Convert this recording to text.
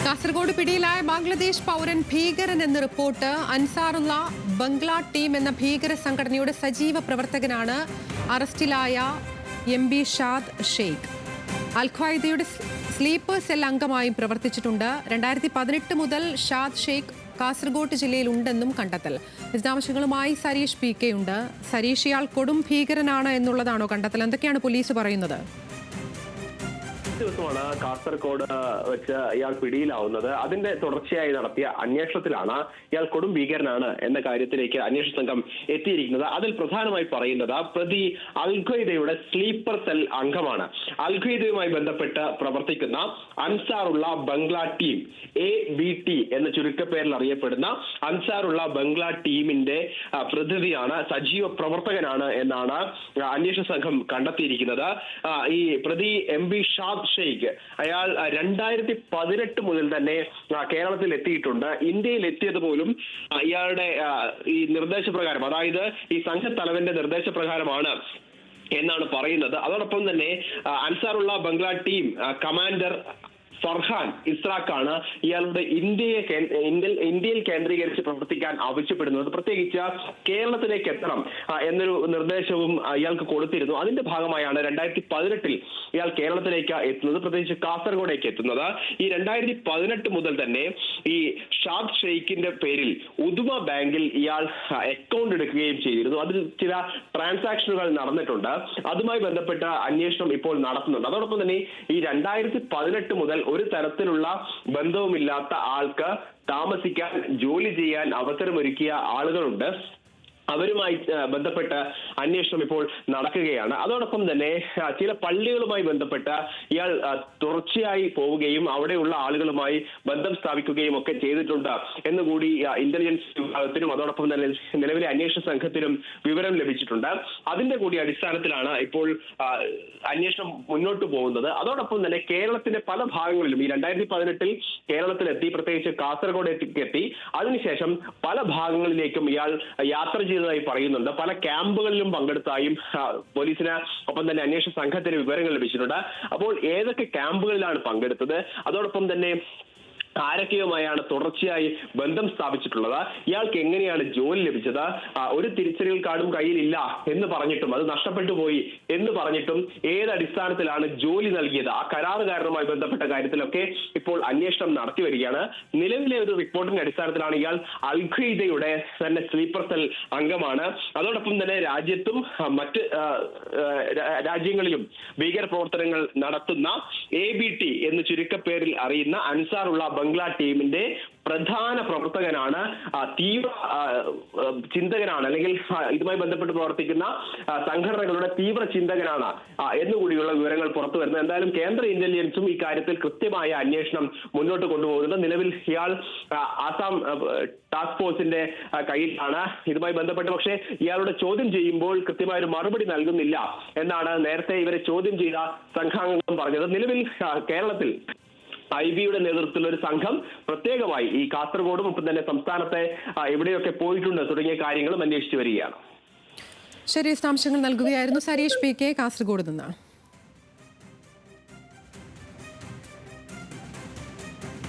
കാസർഗോഡ് പിടിയിലായ ബംഗ്ലാദേശ് പൗരൻ ഭീകരൻ എന്ന റിപ്പോർട്ട്. അൻസാറുള്ള ബംഗ്ലാ ടീം എന്ന ഭീകര സംഘടനയുടെ സജീവ പ്രവർത്തകനാണ് അറസ്റ്റിലായ MB ഷാദ് ഷെയ്ഖ്. അൽ-ഖ്വായ്ദയുടെ സ്ലീപ്പർ സെൽ അംഗമായും പ്രവർത്തിച്ചിട്ടുണ്ട്. 2018 മുതൽ ഷാദ് ഷെയ്ഖ് കാസർഗോഡ് ജില്ലയിൽ ഉണ്ടെന്നും കണ്ടെത്തൽ. വിശദാംശങ്ങളുമായി സരീഷ് PK ഉണ്ട്. സരീഷ്, ഇയാൾ കൊടും ഭീകരനാണ് എന്നുള്ളതാണോ കണ്ടെത്തൽ? എന്തൊക്കെയാണ് പോലീസ് പറയുന്നത്? ദിവസമാണ് കാസർഗോഡ് വെച്ച് ഇയാൾ പിടിയിലാവുന്നത്. അതിന്റെ തുടർച്ചയായി നടത്തിയ അന്വേഷണത്തിലാണ് ഇയാൾ കൊടും ഭീകരനാണ് എന്ന കാര്യത്തിലേക്ക് അന്വേഷണ സംഘം എത്തിയിരിക്കുന്നത്. അതിൽ പ്രധാനമായി പറയുന്നത് പ്രതി അൽ-ഖ്വയ്ദയുടെ സ്ലീപ്പർ സെൽ അംഗമാണ്. അൽ-ഖ്വയ്ദയുമായി ബന്ധപ്പെട്ട് പ്രവർത്തിക്കുന്ന അൻസാറുള്ള ബംഗ്ലാ ടീം, ABT എന്ന ചുരുക്കപ്പേരിൽ അറിയപ്പെടുന്ന അൻസാറുള്ള ബംഗ്ലാ ടീമിന്റെ പ്രതിനിധിയാണ്, സജീവ പ്രവർത്തകനാണ് എന്നാണ് അന്വേഷണ സംഘം കണ്ടെത്തിയിരിക്കുന്നത്. ഈ പ്രതി MB ഷാദ് ഷെയ്ഖ് അയാൾ 2018 മുതൽ തന്നെ കേരളത്തിൽ എത്തിയിട്ടുണ്ട്. ഇന്ത്യയിൽ എത്തിയത് പോലും ഇയാളുടെ ഈ നിർദ്ദേശപ്രകാരം, അതായത് ഈ സംഘത്തലവന്റെ നിർദ്ദേശപ്രകാരമാണ് എന്നാണ് പറയുന്നത്. അതോടൊപ്പം തന്നെ അൻസാറുള്ള ബംഗ്ലാ ടീം കമാൻഡർ ഫർഹാൻ ഇസ്രാഖാണ് ഇയാളുടെ ഇന്ത്യയിൽ കേന്ദ്രീകരിച്ച് പ്രവർത്തിക്കാൻ ആവശ്യപ്പെടുന്നത്. പ്രത്യേകിച്ച് കേരളത്തിലേക്ക് എത്തണം എന്നൊരു നിർദ്ദേശവും ഇയാൾക്ക് കൊടുത്തിരുന്നു. അതിന്റെ ഭാഗമായാണ് 2018 ഇയാൾ കേരളത്തിലേക്ക് എത്തുന്നത്, പ്രത്യേകിച്ച് കാസർഗോഡേക്ക് എത്തുന്നത്. ഈ 2018 മുതൽ തന്നെ ഈ ഷാദ് ഷെയ്ഖിന്റെ പേരിൽ ഉദുമ ബാങ്കിൽ ഇയാൾ അക്കൗണ്ട് എടുക്കുകയും ചെയ്തിരുന്നു. അതിൽ ചില ട്രാൻസാക്ഷനുകൾ നടന്നിട്ടുണ്ട്. അതുമായി ബന്ധപ്പെട്ട അന്വേഷണം ഇപ്പോൾ നടത്തുന്നുണ്ട്. അതോടൊപ്പം തന്നെ ഈ 2018 മുതൽ ഒരു തരത്തിലുള്ള ബന്ധവുമില്ലാത്ത ആൾക്ക് താമസിക്കാൻ, ജോലി ചെയ്യാൻ അവസരമൊരുക്കിയ ആളുകളുണ്ട്. അവരുമായി ബന്ധപ്പെട്ട അന്വേഷണം ഇപ്പോൾ നടക്കുകയാണ്. അതോടൊപ്പം തന്നെ ചില പള്ളികളുമായി ബന്ധപ്പെട്ട ഇയാൾ തുടർച്ചയായി പോവുകയും അവിടെയുള്ള ആളുകളുമായി ബന്ധം സ്ഥാപിക്കുകയും ഒക്കെ ചെയ്തിട്ടുണ്ട് എന്നുകൂടി ഇന്റലിജൻസ് വിഭാഗത്തിനും അതോടൊപ്പം തന്നെ നിലവിലെ അന്വേഷണ സംഘത്തിനും വിവരം ലഭിച്ചിട്ടുണ്ട്. അതിന്റെ കൂടി അടിസ്ഥാനത്തിലാണ് ഇപ്പോൾ അന്വേഷണം മുന്നോട്ട് പോകുന്നത്. അതോടൊപ്പം തന്നെ കേരളത്തിന്റെ പല ഭാഗങ്ങളിലും ഈ 2018 കേരളത്തിലെത്തി, പ്രത്യേകിച്ച് കാസർഗോഡ് എത്തി. അതിനുശേഷം പല ഭാഗങ്ങളിലേക്കും ഇയാൾ യാത്ര ചെയ്തതായി പറയുന്നുണ്ട്. പല ക്യാമ്പുകളിലും പങ്കെടുത്തായും പോലീസിന് ഒപ്പം തന്നെ അന്വേഷണ സംഘത്തിന് വിവരങ്ങൾ ലഭിച്ചിട്ടുണ്ട്. അപ്പോൾ ഏതൊക്കെ ക്യാമ്പുകളിലാണ് പങ്കെടുത്തത്, അതോടൊപ്പം തന്നെ ആരൊക്കെയുമായാണ് തുടർച്ചയായി ബന്ധം സ്ഥാപിച്ചിട്ടുള്ളത്, ഇയാൾക്ക് എങ്ങനെയാണ് ജോലി ലഭിച്ചത്, ഒരു തിരിച്ചറിയൽ കാർഡും കയ്യിലില്ല എന്ന് പറഞ്ഞിട്ടും, അത് നഷ്ടപ്പെട്ടു പോയി എന്ന് പറഞ്ഞിട്ടും ഏത് അടിസ്ഥാനത്തിലാണ് ജോലി നൽകിയത്, ആ കരാറുകാരനുമായി ബന്ധപ്പെട്ട കാര്യത്തിലൊക്കെ ഇപ്പോൾ അന്വേഷണം നടത്തി വരികയാണ്. നിലവിലെ ഒരു റിപ്പോർട്ടിന്റെ അടിസ്ഥാനത്തിലാണ് ഇയാൾ അൽ-ഖ്വയ്ദയുടെ തന്നെ സ്ലീപ്പർ സെൽ അംഗമാണ്. അതോടൊപ്പം തന്നെ രാജ്യത്തും മറ്റ് രാജ്യങ്ങളിലും ഭീകര പ്രവർത്തനങ്ങൾ നടത്തുന്ന ABT എന്ന് ചുരുക്കപ്പേരിൽ അറിയുന്ന അൻസാറുള്ള ബംഗ്ലാ ടീമിന്റെ പ്രധാന പ്രവർത്തകനാണ്, തീവ്ര ചിന്തകനാണ്, അല്ലെങ്കിൽ ഇതുമായി ബന്ധപ്പെട്ട് പ്രവർത്തിക്കുന്ന സംഘടനകളുടെ തീവ്ര ചിന്തകനാണ് എന്നുകൂടിയുള്ള വിവരങ്ങൾ പുറത്തു വരുന്നത്. എന്തായാലും കേന്ദ്ര ഇന്റലിജൻസും ഈ കാര്യത്തിൽ കൃത്യമായ അന്വേഷണം മുന്നോട്ട് കൊണ്ടുപോകുന്നുണ്ട്. നിലവിൽ ഇയാൾ ആസാം ടാസ്ക് ഫോഴ്സിന്റെ കയ്യിലാണ്. ഇതുമായി ബന്ധപ്പെട്ട് പക്ഷേ ഇയാളുടെ ചോദ്യം ചെയ്യുമ്പോൾ കൃത്യമായ ഒരു മറുപടി നൽകുന്നില്ല എന്നാണ് നേരത്തെ ഇവരെ ചോദ്യം ചെയ്ത സംഘാംഗങ്ങളും പറഞ്ഞത്. നിലവിൽ കേരളത്തിൽ IBയുടെ നേതൃത്വത്തിലുള്ള ഒരു സംഘം പ്രത്യേകമായി ഈ കാസർഗോഡും ഒപ്പം തന്നെ സംസ്ഥാനത്തെ എവിടെയൊക്കെ പോയിട്ടുണ്ട് തുടങ്ങിയ കാര്യങ്ങളും അന്വേഷിച്ചു വരികയാണ്. ശരി, വിശദാംശങ്ങൾ നൽകുകയായിരുന്നു സരീഷ് PK കാസർഗോഡ് നിന്ന്.